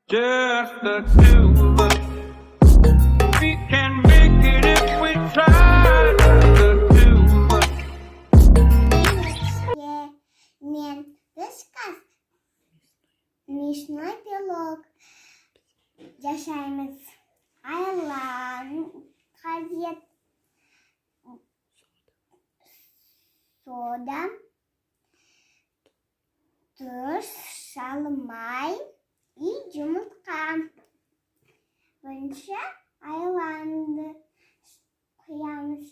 Just the two of us. We can make it if we try. Just the two of us. Мен рассказ. Смешной пилок. Жашаймыз. Айлан, газет, сода, тұз, шалмай и жұмыртқа. Бірінші айланды құямыз.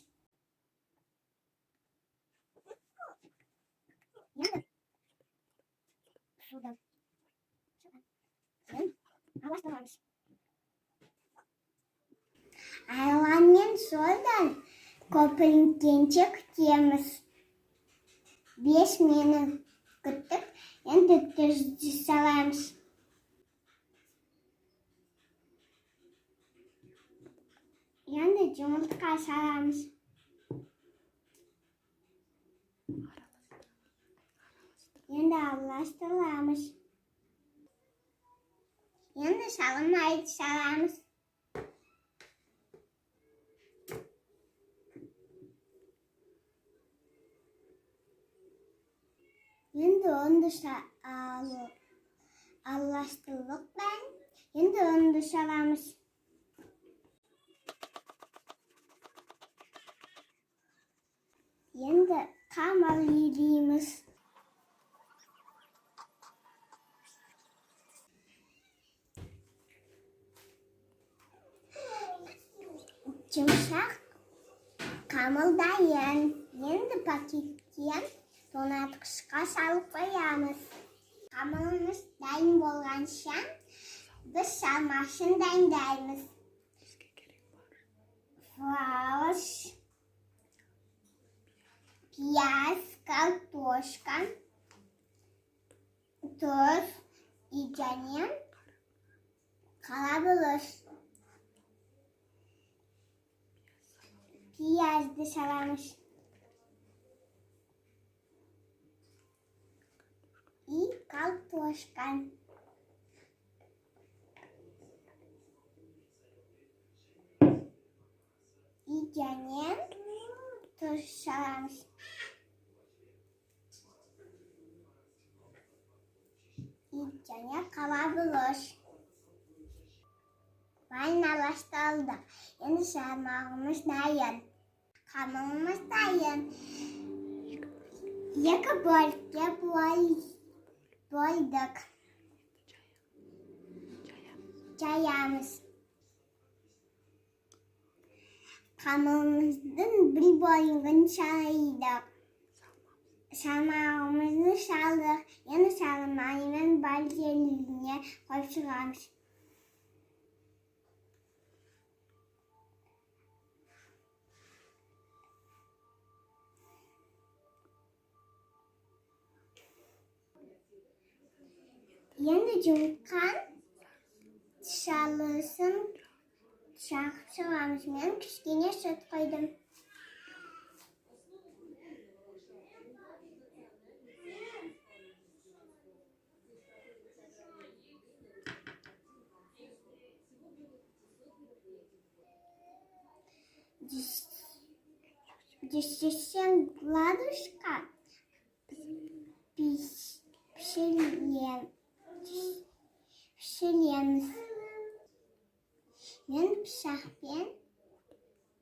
Енді судан араластырамыз. Айлан мен содан көпіргенше күтеміз. 5 минут күттік, енді тұзды саламыз. Енді жұмыртқа саламыз. Енді араластырамыз. Енді шалмайды саламыз. Енді онды араластырдық бән. Енді онды саламыз. Енді қамал елейміз. Жұмсақ қамал дайын. Енді пакеттен тоңазытқышқа салып қоямыз. Қамалымыз дайын болғанша біз салмақшын дайындаймыз. Фарш, пияз, картошка, тұз және қарабұлыш. Piyazды salamız. И картошка. И және тұз salamız. И және қарабұлыш. Вайын араластырылды. Енді салмағымыз дайын. Қамалымыз дайын. 2 бөлікке бөлдік. Жаямыз. Қамалымыздың бір бөлігін шайдық. Салмағымызды салдық. Енді салмаймен бар жеріне қойып шығамыз. Енді жұмыртқан шалысын шақып шығамыз. Мен кішкене сүт қойдым. Десятьсем градуска pişiреміз. Мен пышақпен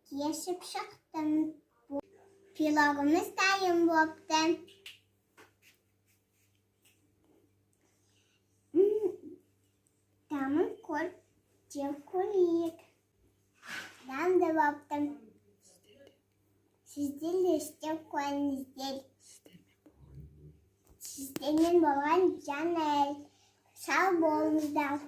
кесіп шықтым. Пилогымыз дайын болыпты. Тамын жеп көрейік. Дәмді болыпты. Сіздер де істеп көріңіздер. Сіздермен болған Жанел. Сау болыңыздар.